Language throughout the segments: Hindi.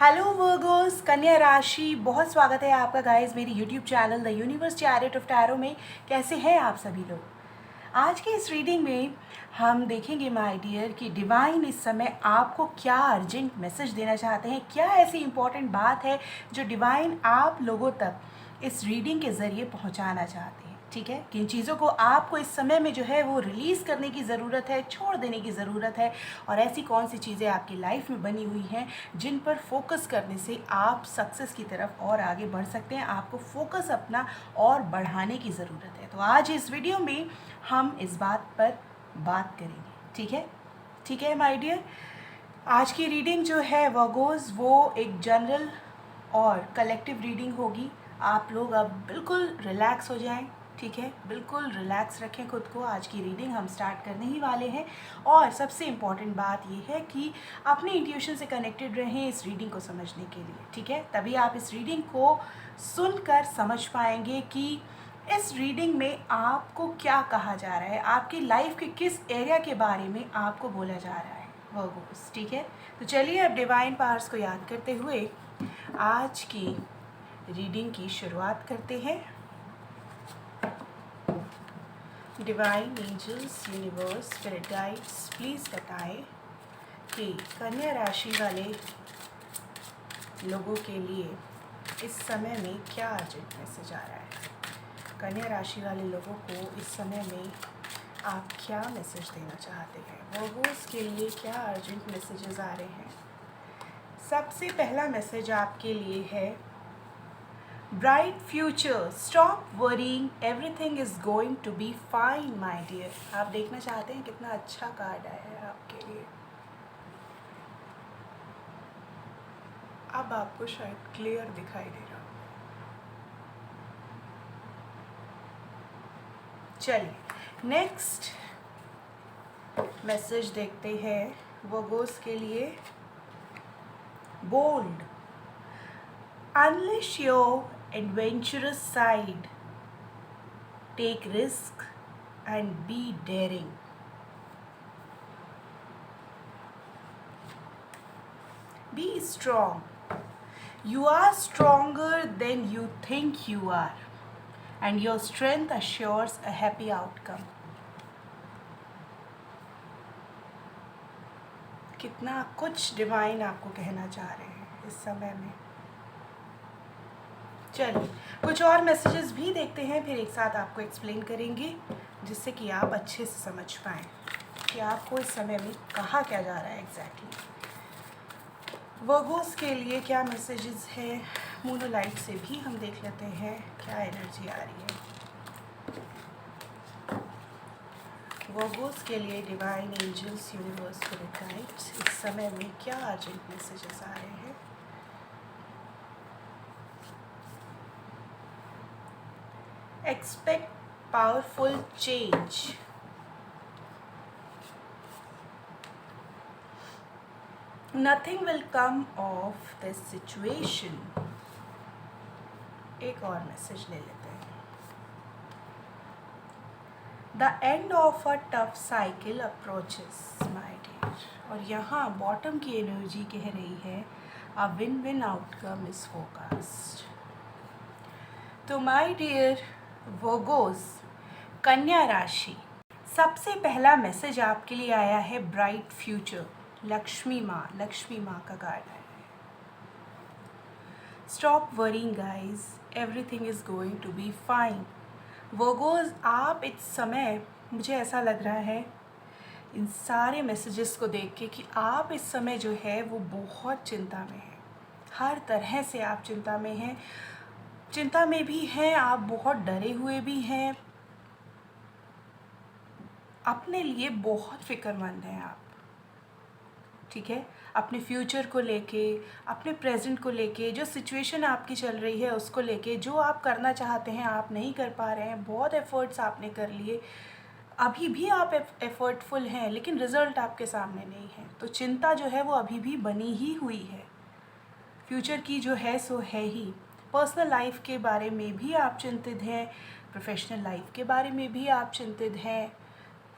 हेलो वर्गोस, कन्या राशि, बहुत स्वागत है आपका गाइस मेरी YouTube channel the universe chariot of tarot में। कैसे हैं आप सभी लोग? आज की इस रीडिंग में हम देखेंगे माय डियर कि डिवाइन इस समय आपको क्या अर्जेंट मैसेज देना चाहते हैं, क्या ऐसी इम्पॉर्टेंट बात है जो डिवाइन आप लोगों तक इस रीडिंग के ज़रिए पहुंचाना चाहते हैं। ठीक है, किन चीज़ों को आपको इस समय में जो है वो रिलीज़ करने की ज़रूरत है, छोड़ देने की ज़रूरत है, और ऐसी कौन सी चीज़ें आपकी लाइफ में बनी हुई हैं जिन पर फोकस करने से आप सक्सेस की तरफ और आगे बढ़ सकते हैं। आपको फोकस अपना और बढ़ाने की ज़रूरत है। तो आज इस वीडियो में हम इस बात पर बात करेंगे। ठीक है माय डियर। आज की रीडिंग जो है वर्गोस वो एक जनरल और कलेक्टिव रीडिंग होगी। आप लोग अब बिल्कुल रिलैक्स हो जाएं। ठीक है, बिल्कुल रिलैक्स रखें खुद को। आज की रीडिंग हम स्टार्ट करने ही वाले हैं, और सबसे इम्पॉर्टेंट बात ये है कि अपने इंट्यूशन से कनेक्टेड रहें इस रीडिंग को समझने के लिए। ठीक है, तभी आप इस रीडिंग को सुनकर समझ पाएंगे कि इस रीडिंग में आपको क्या कहा जा रहा है, आपकी लाइफ के किस एरिया के बारे में आपको बोला जा रहा है वर्गोस। ठीक है, तो चलिए अब डिवाइन पावर्स को याद करते हुए आज की रीडिंग की शुरुआत करते हैं। Divine angels, universe, spirit guides, please बताएं कि कन्या राशि वाले लोगों के लिए इस समय में क्या अर्जेंट मैसेज आ रहा है। कन्या राशि वाले लोगों को इस समय में आप क्या मैसेज देना चाहते हैं, वो उसके लिए क्या अर्जेंट मैसेजेस आ रहे हैं। सबसे पहला मैसेज आपके लिए है bright future, stop worrying, everything is going to be fine my dear. आप देखना चाहते हैं कितना अच्छा कार्ड आया है आपके लिए। अब आपको शायद क्लियर दिखाई दे रहा हो। चलिए नेक्स्ट मैसेज देखते हैं वर्गोस के लिए। Bold, unleash your adventurous side, take risk and be daring. Be strong. You are stronger than you think you are, and your strength assures a happy outcome. कितना कुछ डिवाइन आपको कहना चाह रहे हैं इस समय में। चलिए कुछ और मैसेजेस भी देखते हैं, फिर एक साथ आपको एक्सप्लेन करेंगे जिससे कि आप अच्छे से समझ पाएँ कि आपको इस समय में कहा क्या जा रहा है एग्जैक्टली। वर्गोस के लिए क्या मैसेजेस है, मूनलाइट से भी हम देख लेते हैं क्या एनर्जी आ रही है। वर्गोस के लिए divine angels, universe, spirit guides, इस समय में क्या अर्जेंट मैसेजेस आ रहे हैं। Expect powerful change. Nothing will come of this situation. एक और मैसेज ले लेते हैं। The end of a tough cycle approaches, my dear. और यहाँ बॉटम की एनर्जी कह रही है a win-win outcome is forecast. तो माय डियर वर्गोस, कन्या राशि, सबसे पहला मैसेज आपके लिए आया है ब्राइट फ्यूचर। लक्ष्मी माँ का कार्ड आया है। Stop worrying guys, everything is going to be fine. Virgos, आप इस समय, मुझे ऐसा लग रहा है इन सारे मैसेजेस को देख के कि आप इस समय जो है वो बहुत चिंता में हैं। हर तरह से आप चिंता में हैं, चिंता में भी हैं, आप बहुत डरे हुए भी हैं, अपने लिए बहुत फिक्रमंद हैं आप। ठीक है, अपने फ्यूचर को लेके, अपने प्रेजेंट को लेके, जो सिचुएशन आपकी चल रही है उसको लेके, जो आप करना चाहते हैं आप नहीं कर पा रहे हैं, बहुत एफर्ट्स आपने कर लिए, अभी भी आप एफर्टफुल हैं लेकिन रिज़ल्ट आपके सामने नहीं है, तो चिंता जो है वो अभी भी बनी ही हुई है। फ्यूचर की जो है सो है ही। पर्सनल लाइफ के बारे में भी आप चिंतित हैं, प्रोफेशनल लाइफ के बारे में भी आप चिंतित हैं,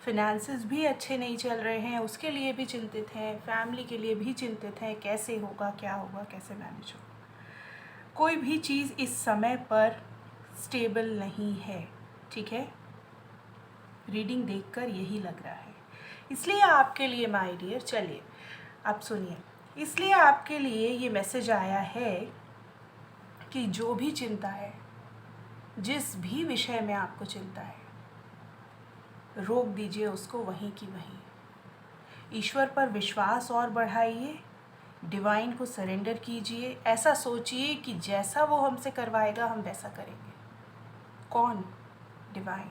फिनेंसेस भी अच्छे नहीं चल रहे हैं, उसके लिए भी चिंतित हैं, फैमिली के लिए भी चिंतित हैं, कैसे होगा, क्या होगा, कैसे मैनेज होगा। कोई भी चीज़ इस समय पर स्टेबल नहीं है, ठीक है। रीडिंग देखकर यही लग रहा है। इसलिए आपके लिए माय डियर, चलिए आप सुनिए, इसलिए आपके लिए ये मैसेज आया है कि जो भी चिंता है, जिस भी विषय में आपको चिंता है, रोक दीजिए उसको वहीं की वहीं। ईश्वर पर विश्वास और बढ़ाइए, डिवाइन को सरेंडर कीजिए। ऐसा सोचिए कि जैसा वो हमसे करवाएगा हम वैसा करेंगे। कौन? डिवाइन।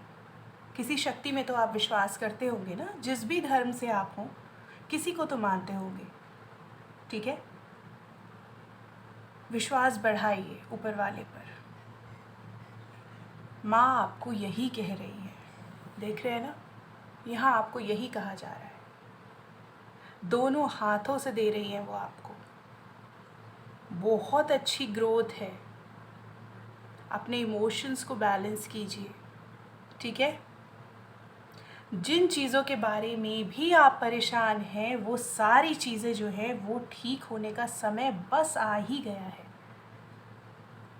किसी शक्ति में तो आप विश्वास करते होंगे ना, जिस भी धर्म से आप हों, किसी को तो मानते होंगे, ठीक है। विश्वास बढ़ाइए ऊपर वाले पर। माँ आपको यही कह रही है, देख रहे हैं ना, यहाँ आपको यही कहा जा रहा है। दोनों हाथों से दे रही हैं वो आपको। बहुत अच्छी ग्रोथ है। अपने इमोशंस को बैलेंस कीजिए, ठीक है। जिन चीज़ों के बारे में भी आप परेशान हैं, वो सारी चीज़ें जो है वो ठीक होने का समय बस आ ही गया है,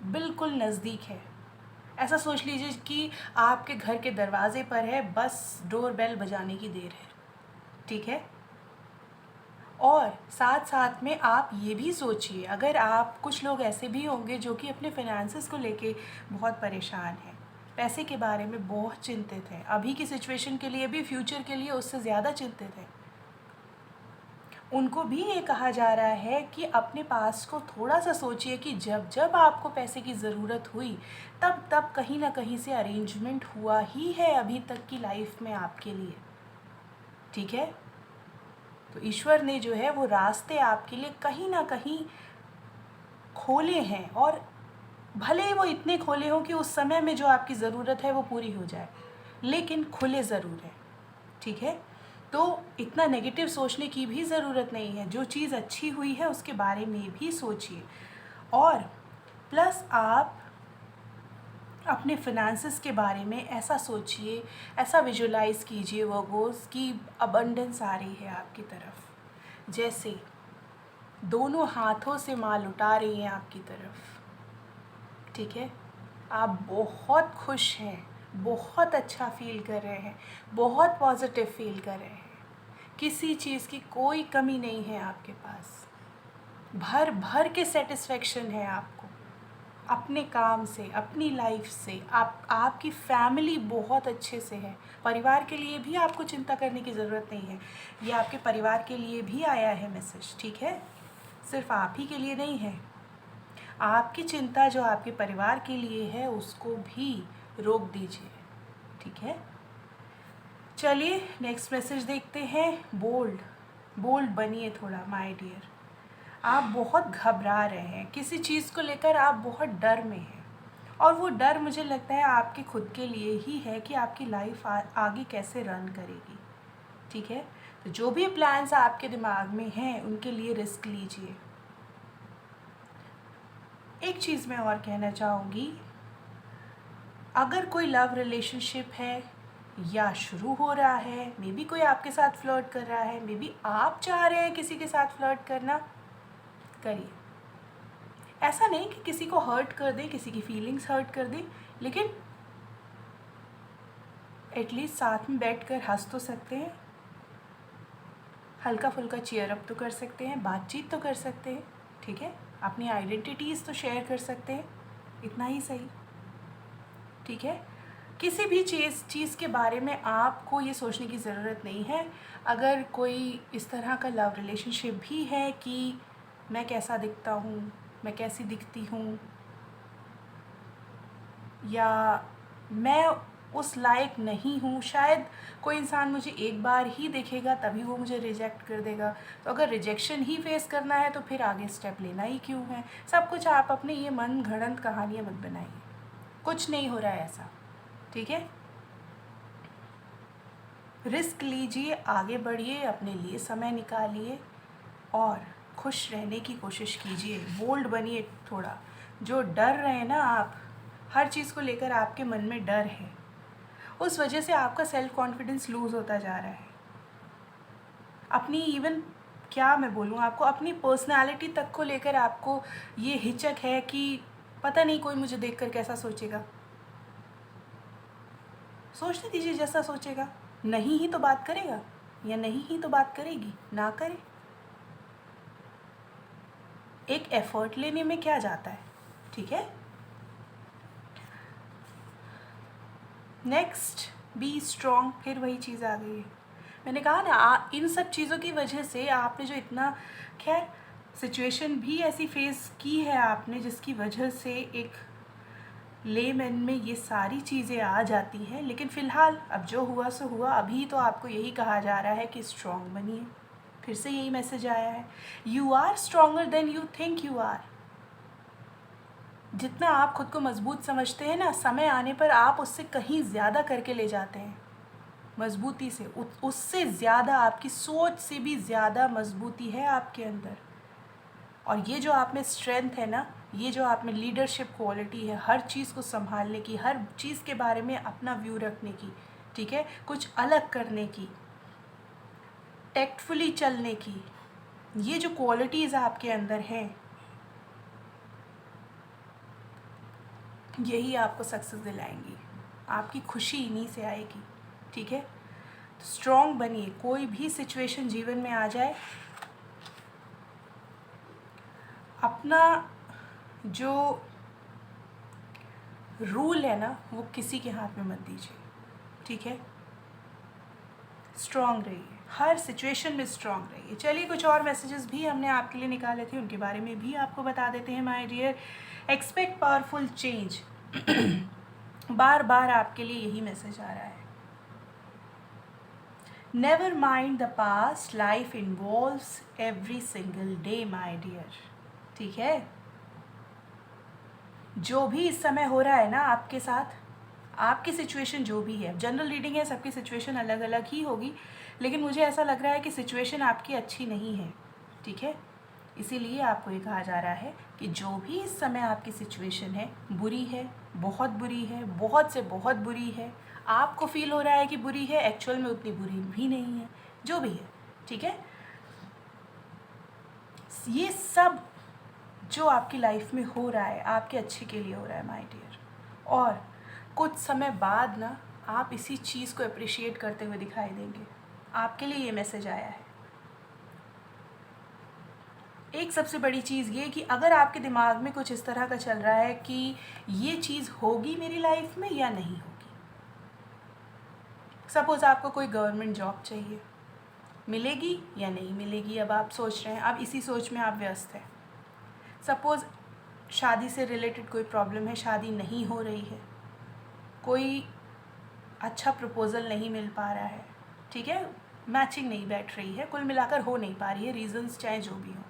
बिल्कुल नज़दीक है। ऐसा सोच लीजिए कि आपके घर के दरवाजे पर है, बस डोर बेल बजाने की देर है, ठीक है। और साथ साथ में आप ये भी सोचिए, अगर आप, कुछ लोग ऐसे भी होंगे जो कि अपने फिनेंसेस को लेके बहुत परेशान हैं, पैसे के बारे में बहुत चिंतित हैं, अभी की सिचुएशन के लिए भी, फ्यूचर के लिए उससे ज़्यादा चिंतित हैं। उनको भी ये कहा जा रहा है कि अपने पास को थोड़ा सा सोचिए कि जब जब आपको पैसे की ज़रूरत हुई, तब तब कहीं ना कहीं से अरेंजमेंट हुआ ही है अभी तक की लाइफ में आपके लिए, ठीक है। तो ईश्वर ने जो है वो रास्ते आपके लिए कहीं ना कहीं खोले हैं, और भले ही वो इतने खोले हों कि उस समय में जो आपकी ज़रूरत है वो पूरी हो जाए, लेकिन खुले ज़रूर हैं, ठीक है। तो इतना नेगेटिव सोचने की भी ज़रूरत नहीं है। जो चीज़ अच्छी हुई है उसके बारे में भी सोचिए, और प्लस आप अपने फिनेंसेस के बारे में ऐसा सोचिए, ऐसा विजुलाइज़ कीजिए वो गोल्स की अबंडेंस आ रही है आपकी तरफ, जैसे दोनों हाथों से माँ लुटा रही हैं आपकी तरफ, ठीक है। आप बहुत खुश हैं, बहुत अच्छा फील कर रहे हैं, बहुत पॉजिटिव फील कर रहे हैं, किसी चीज़ की कोई कमी नहीं है आपके पास, भर भर के सेटिस्फेक्शन है आपको अपने काम से, अपनी लाइफ से। आपकी फैमिली बहुत अच्छे से है, परिवार के लिए भी आपको चिंता करने की ज़रूरत नहीं है। ये आपके परिवार के लिए भी आया है मैसेज, ठीक है, सिर्फ आप ही के लिए नहीं है। आपकी चिंता जो आपके परिवार के लिए है उसको भी रोक दीजिए, ठीक है। चलिए नेक्स्ट मैसेज देखते हैं। बोल्ड बनिए थोड़ा माय डियर। आप बहुत घबरा रहे हैं, किसी चीज़ को लेकर आप बहुत डर में हैं, और वो डर मुझे लगता है आपके खुद के लिए ही है कि आपकी लाइफ आगे कैसे रन करेगी, ठीक है। तो जो भी प्लान्स आपके दिमाग में हैं उनके लिए रिस्क लीजिए। एक चीज़ मैं और कहना चाहूँगी, अगर कोई लव रिलेशनशिप है या शुरू हो रहा है, मे बी कोई आपके साथ फ्लर्ट कर रहा है, मे बी आप चाह रहे हैं किसी के साथ फ्लर्ट करना, करिए। ऐसा नहीं कि किसी को हर्ट कर दें, किसी की फीलिंग्स हर्ट कर दें, लेकिन एटलीस्ट साथ में बैठकर हंस तो सकते हैं, हल्का फुल्का चीयर अप तो कर सकते हैं, बातचीत तो कर सकते हैं, ठीक है। अपनी आइडेंटिटीज़ तो शेयर कर सकते हैं, इतना ही सही, ठीक है। किसी भी चीज़ के बारे में आपको ये सोचने की ज़रूरत नहीं है। अगर कोई इस तरह का लव रिलेशनशिप भी है कि मैं कैसा दिखता हूँ, मैं कैसी दिखती हूँ, या मैं उस लायक नहीं हूँ, शायद कोई इंसान मुझे एक बार ही देखेगा तभी वो मुझे रिजेक्ट कर देगा, तो अगर रिजेक्शन ही फेस करना है तो फिर आगे स्टेप लेना ही क्यों है। सब कुछ आप अपने ये मन घड़ंत कहानियाँ मत बनाइए, कुछ नहीं हो रहा है ऐसा, ठीक है। रिस्क लीजिए, आगे बढ़िए, अपने लिए समय निकालिए और खुश रहने की कोशिश कीजिए। बोल्ड बनिए थोड़ा। जो डर रहे हैं ना आप, हर चीज़ को लेकर आपके मन में डर है, उस वजह से आपका सेल्फ कॉन्फिडेंस लूज़ होता जा रहा है। अपनी इवन क्या मैं बोलूँ आपको, अपनी पर्सनालिटी तक को लेकर आपको ये हिचक है कि पता नहीं कोई मुझे देखकर कैसा सोचेगा। सोचने दीजिए जैसा सोचेगा, नहीं ही तो बात करेगा या नहीं ही तो बात करेगी, ना करे। एक एफर्ट लेने में क्या जाता है, ठीक है। नेक्स्ट, बी स्ट्रॉन्ग, फिर वही चीज़ आ गई है। मैंने कहा ना, इन सब चीज़ों की वजह से आपने जो इतना, खैर सिचुएशन भी ऐसी फेस की है आपने जिसकी वजह से एक लेमैन में ये सारी चीज़ें आ जाती हैं, लेकिन फ़िलहाल अब जो हुआ सो हुआ। अभी तो आपको यही कहा जा रहा है कि स्ट्रॉन्ग बनिए। फिर से यही मैसेज आया है, you are stronger than you think you are. जितना आप खुद को मजबूत समझते हैं ना, समय आने पर आप उससे कहीं ज़्यादा करके ले जाते हैं, मजबूती से। उससे ज़्यादा, आपकी सोच से भी ज़्यादा मजबूती है आपके अंदर। और ये जो आप में स्ट्रेंथ है ना, ये जो आप में लीडरशिप क्वालिटी है, हर चीज़ को संभालने की, हर चीज़ के बारे में अपना व्यू रखने की, ठीक है, कुछ अलग करने की, टैक्टफुली चलने की, ये जो क्वालिटीज़ आपके अंदर हैं, यही आपको सक्सेस दिलाएंगी। आपकी खुशी इन्हीं से आएगी, ठीक है। तो स्ट्रॉन्ग बनिए, कोई भी सिचुएशन जीवन में आ जाए, अपना जो रूल है ना वो किसी के हाथ में मत दीजिए, ठीक है। स्ट्रॉन्ग रहिए, हर सिचुएशन में स्ट्रॉन्ग रहिए। चलिए, कुछ और मैसेजेस भी हमने आपके लिए निकाले थे, उनके बारे में भी आपको बता देते हैं। My dear, expect powerful change. बार बार आपके लिए यही मैसेज आ रहा है। Never mind the past, life involves every single day my dear, ठीक है। जो भी इस समय हो रहा है ना आपके साथ, आपकी सिचुएशन जो भी है, जनरल रीडिंग है, सबकी सिचुएशन अलग अलग ही होगी, लेकिन मुझे ऐसा लग रहा है कि सिचुएशन आपकी अच्छी नहीं है, ठीक है। इसीलिए आपको ये कहा जा रहा है कि जो भी इस समय आपकी सिचुएशन है, बुरी है, बहुत बुरी है, बहुत से बहुत बुरी है, आपको फील हो रहा है कि बुरी है, एक्चुअल में उतनी बुरी भी नहीं है, जो भी है, ठीक है। ये सब जो आपकी लाइफ में हो रहा है, आपके अच्छे के लिए हो रहा है माय डियर। और कुछ समय बाद ना, आप इसी चीज़ को अप्रिशिएट करते हुए दिखाई देंगे। आपके लिए ये मैसेज आया है। एक सबसे बड़ी चीज़ ये कि अगर आपके दिमाग में कुछ इस तरह का चल रहा है कि ये चीज़ होगी मेरी लाइफ में या नहीं होगी, सपोज़ आपको कोई गवर्नमेंट जॉब चाहिए, मिलेगी या नहीं मिलेगी, अब आप सोच रहे हैं, अब इसी सोच में आप व्यस्त हैं। सपोज़ शादी से रिलेटेड कोई प्रॉब्लम है, शादी नहीं हो रही है, कोई अच्छा प्रपोज़ल नहीं मिल पा रहा है, ठीक है, मैचिंग नहीं बैठ रही है, कुल मिलाकर हो नहीं पा रही है, रीज़न्स चाहे जो भी हो।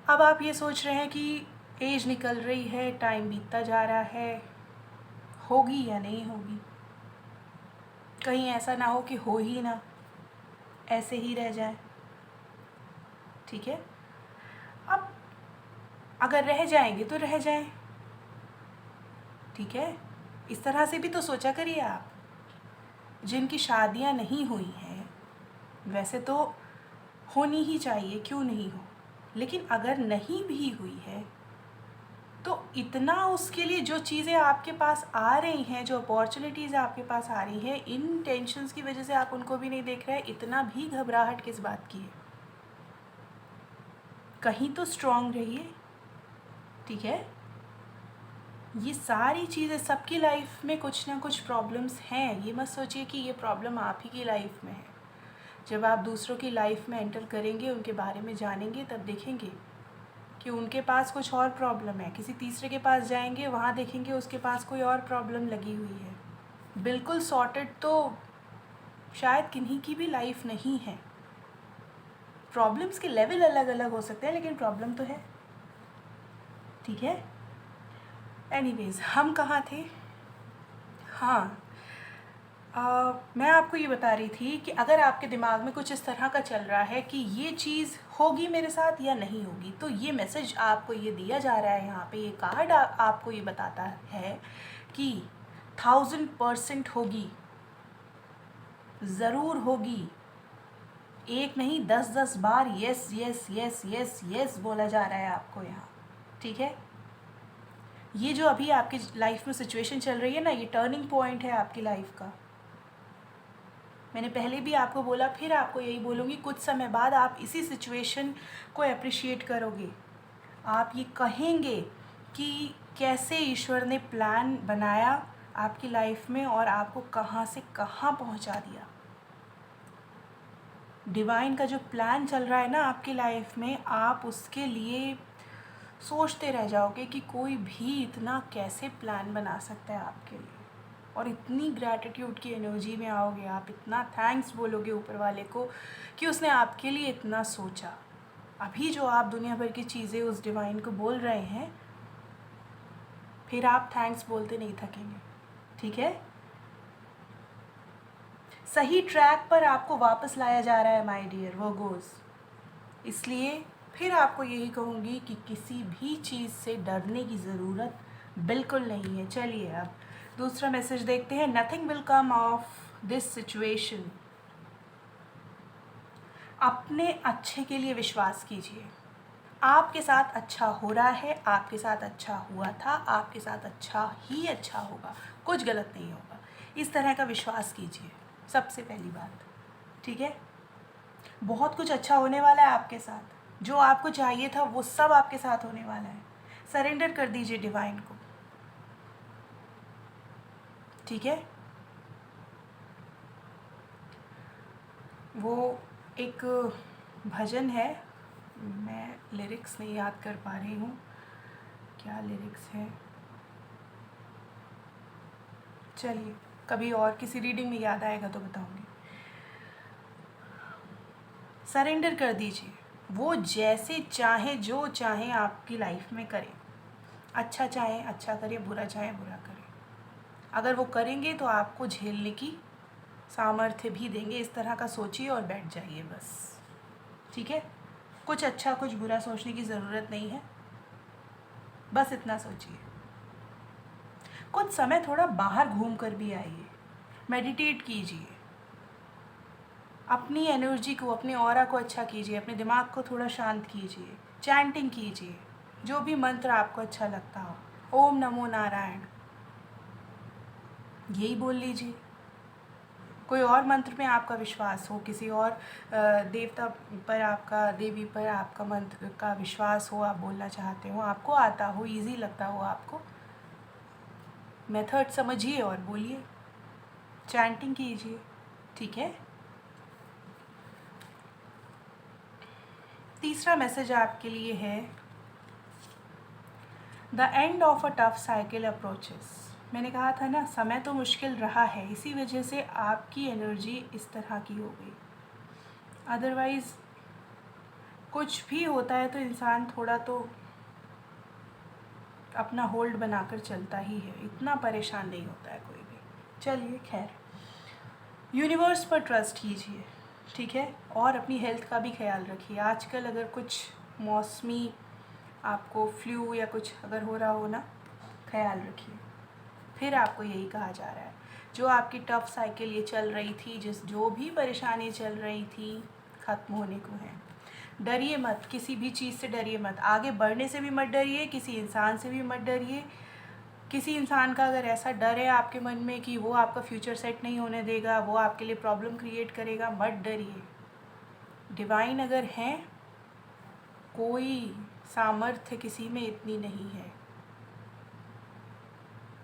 अब आप ये सोच रहे हैं कि एज निकल रही है, टाइम बीतता जा रहा है, होगी या नहीं होगी, कहीं ऐसा ना हो कि हो ही ना, ऐसे ही रह जाए, ठीक है। अब अगर रह जाएंगे तो रह जाएं, ठीक है। इस तरह से भी तो सोचा करिए आप। जिनकी शादियां नहीं हुई हैं, वैसे तो होनी ही चाहिए, क्यों नहीं हो, लेकिन अगर नहीं भी हुई है तो इतना उसके लिए जो चीज़ें आपके पास आ रही हैं, जो अपॉर्चुनिटीज़ आपके पास आ रही हैं, इन टेंशन्स की वजह से आप उनको भी नहीं देख रहे हैं, इतना भी घबराहट किस बात की है। कहीं तो स्ट्रॉन्ग रहिए, ठीक है। ये सारी चीज़ें, सबकी लाइफ में कुछ ना कुछ प्रॉब्लम्स हैं, ये मत सोचिए कि ये प्रॉब्लम आप ही की लाइफ में है। जब आप दूसरों की लाइफ में एंटर करेंगे, उनके बारे में जानेंगे, तब देखेंगे कि उनके पास कुछ और प्रॉब्लम है। किसी तीसरे के पास जाएंगे, वहाँ देखेंगे उसके पास कोई और प्रॉब्लम लगी हुई है। बिल्कुल सॉर्टेड तो शायद किन्हीं की भी लाइफ नहीं है। प्रॉब्लम्स के लेवल अलग अलग हो सकते हैं, लेकिन प्रॉब्लम तो है, ठीक है। एनीवेज, हम कहाँ थे? हाँ, मैं आपको ये बता रही थी कि अगर आपके दिमाग में कुछ इस तरह का चल रहा है कि ये चीज़ होगी मेरे साथ या नहीं होगी, तो ये मैसेज आपको ये दिया जा रहा है, यहाँ पे ये कार्ड आपको ये बताता है कि 1000% होगी, ज़रूर होगी। एक नहीं 10-10 बार yes yes yes yes yes बोला जा रहा है आपको यहाँ, ठीक है। ये जो अभी आपकी लाइफ में सिचुएशन चल रही है ना, ये टर्निंग पॉइंट है आपकी लाइफ का। मैंने पहले भी आपको बोला, फिर आपको यही बोलूँगी, कुछ समय बाद आप इसी सिचुएशन को अप्रिशिएट करोगे। आप ये कहेंगे कि कैसे ईश्वर ने प्लान बनाया आपकी लाइफ में और आपको कहाँ से कहाँ पहुँचा दिया। डिवाइन का जो प्लान चल रहा है ना आपकी लाइफ में, आप उसके लिए सोचते रह जाओगे कि कोई भी इतना कैसे प्लान बना सकता है आपके लिए, और इतनी ग्रैटिट्यूड की एनर्जी में आओगे आप, इतना थैंक्स बोलोगे ऊपर वाले को कि उसने आपके लिए इतना सोचा। अभी जो आप दुनिया भर की चीज़ें उस डिवाइन को बोल रहे हैं, फिर आप थैंक्स बोलते नहीं थकेंगे, ठीक है। सही ट्रैक पर आपको वापस लाया जा रहा है माय डियर वर्गोस। इसलिए फिर आपको यही कहूँगी कि किसी भी चीज़ से डरने की ज़रूरत बिल्कुल नहीं है। चलिए अब दूसरा मैसेज देखते हैं। Nothing will come of this situation. अपने अच्छे के लिए विश्वास कीजिए। आपके साथ अच्छा हो रहा है, आपके साथ अच्छा हुआ था, आपके साथ अच्छा ही अच्छा होगा, कुछ गलत नहीं होगा, इस तरह का विश्वास कीजिए सबसे पहली बात, ठीक है। बहुत कुछ अच्छा होने वाला है आपके साथ, जो आपको चाहिए था वो सब आपके साथ होने वाला है। सरेंडर कर दीजिए डिवाइन को, ठीक है। वो एक भजन है, मैं लिरिक्स नहीं याद कर पा रही हूँ, क्या लिरिक्स है, चलिए कभी और किसी रीडिंग में याद आएगा तो बताऊँगी। सरेंडर कर दीजिए, वो जैसे चाहे जो चाहे आपकी लाइफ में करें, अच्छा चाहे अच्छा करे, बुरा चाहे बुरा करे। अगर वो करेंगे तो आपको झेलने की सामर्थ्य भी देंगे। इस तरह का सोचिए और बैठ जाइए बस, ठीक है। कुछ अच्छा कुछ बुरा सोचने की ज़रूरत नहीं है, बस इतना सोचिए। कुछ समय थोड़ा बाहर घूम कर भी आइए, मेडिटेट कीजिए, अपनी एनर्जी को, अपने ऑरा को अच्छा कीजिए, अपने दिमाग को थोड़ा शांत कीजिए, चैंटिंग कीजिए, जो भी मंत्र आपको अच्छा लगता हो, ओम नमो नारायण यही बोल लीजिए। कोई और मंत्र में आपका विश्वास हो, किसी और देवता पर आपका, देवी पर आपका मंत्र का विश्वास हो, आप बोलना चाहते हो, आपको आता हो, इजी लगता हो आपको, मेथड समझिए और बोलिए, चैंटिंग कीजिए, ठीक है। तीसरा मैसेज आपके लिए है, the end of a tough cycle approaches. मैंने कहा था ना, समय तो मुश्किल रहा है, इसी वजह से आपकी एनर्जी इस तरह की हो गई। अदरवाइज़ कुछ भी होता है तो इंसान थोड़ा तो अपना होल्ड बनाकर चलता ही है, इतना परेशान नहीं होता है कोई भी। चलिए खैर, यूनिवर्स पर ट्रस्ट कीजिए, ठीक है, और अपनी हेल्थ का भी ख्याल रखिए। आजकल अगर कुछ मौसमी आपको फ्लू या कुछ अगर हो रहा हो ना, ख्याल रखिए। फिर आपको यही कहा जा रहा है, जो आपकी टफ साइकिल ये चल रही थी, जो भी परेशानी चल रही थी, ख़त्म होने को है। डरिए मत, किसी भी चीज़ से डरिए मत, आगे बढ़ने से भी मत डरिए, किसी इंसान से भी मत डरिए। किसी इंसान का अगर ऐसा डर है आपके मन में कि वो आपका फ्यूचर सेट नहीं होने देगा, वो आपके लिए प्रॉब्लम क्रिएट करेगा, मत डरिए। डिवाइन अगर हैं, कोई सामर्थ्य किसी में इतनी नहीं है,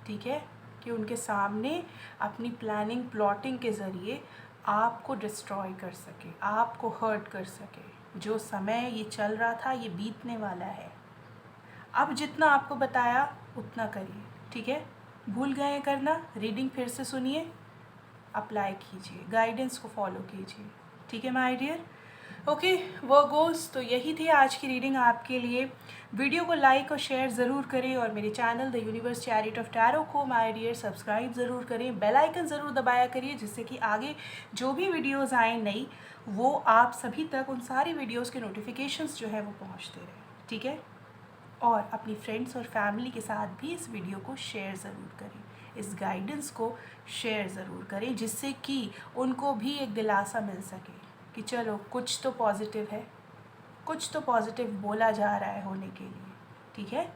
ठीक है, कि उनके सामने अपनी प्लानिंग प्लॉटिंग के ज़रिए आपको डिस्ट्रॉय कर सके, आपको हर्ट कर सके। जो समय ये चल रहा था ये बीतने वाला है। अब जितना आपको बताया उतना करिए, ठीक है। भूल गए करना, रीडिंग फिर से सुनिए, अप्लाई कीजिए, गाइडेंस को फॉलो कीजिए, ठीक है माय डियर। ओके वर्गोस, तो यही थी आज की रीडिंग आपके लिए। वीडियो को लाइक और शेयर ज़रूर करें, और मेरे channel the universe chariot of tarot को माय डियर सब्सक्राइब ज़रूर करें, बेल आइकन ज़रूर दबाया करिए, जिससे कि आगे जो भी वीडियोज़ आएँ नई, वो आप सभी तक उन सारी वीडियोज़ के नोटिफिकेशंस जो है वो पहुँचते रहें, ठीक है। और अपनी फ्रेंड्स और फैमिली के साथ भी इस वीडियो को शेयर ज़रूर करें। इस गाइडेंस को शेयर ज़रूर करें, जिससे कि उनको भी एक दिलासा मिल सके कि चलो कुछ तो पॉजिटिव है, कुछ तो पॉजिटिव बोला जा रहा है होने के लिए। ठीक है,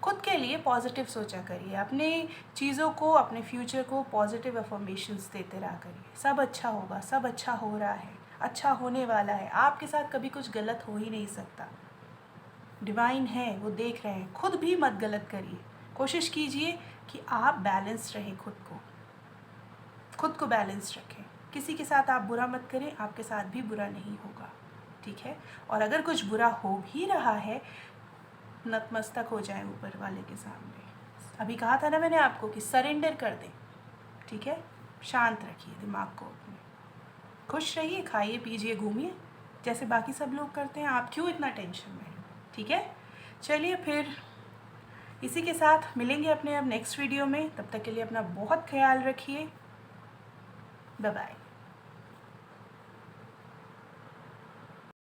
खुद के लिए पॉजिटिव सोचा करिए, अपने चीज़ों को, अपने फ्यूचर को पॉजिटिव अफर्मेशंस देते रहा करिए। सब अच्छा होगा, सब अच्छा हो रहा है, अच्छा होने वाला है। आपके साथ कभी कुछ गलत हो ही नहीं सकता। डिवाइन है, वो देख रहे हैं। खुद भी मत गलत करिए, कोशिश कीजिए कि आप बैलेंस रहें, खुद को बैलेंस रखें। किसी के साथ आप बुरा मत करें, आपके साथ भी बुरा नहीं होगा। ठीक है, और अगर कुछ बुरा हो भी रहा है, नतमस्तक हो जाए ऊपर वाले के सामने। अभी कहा था ना मैंने आपको कि सरेंडर कर दें। ठीक है, शांत रखिए दिमाग को अपने, खुश रहिए, खाइए पीजिए घूमिए जैसे बाकी सब लोग करते हैं। आप क्यों इतना टेंशन में? ठीक है, चलिए फिर इसी के साथ मिलेंगे अपने अब नेक्स्ट वीडियो में। तब तक के लिए अपना बहुत ख्याल रखिए। Bye bye.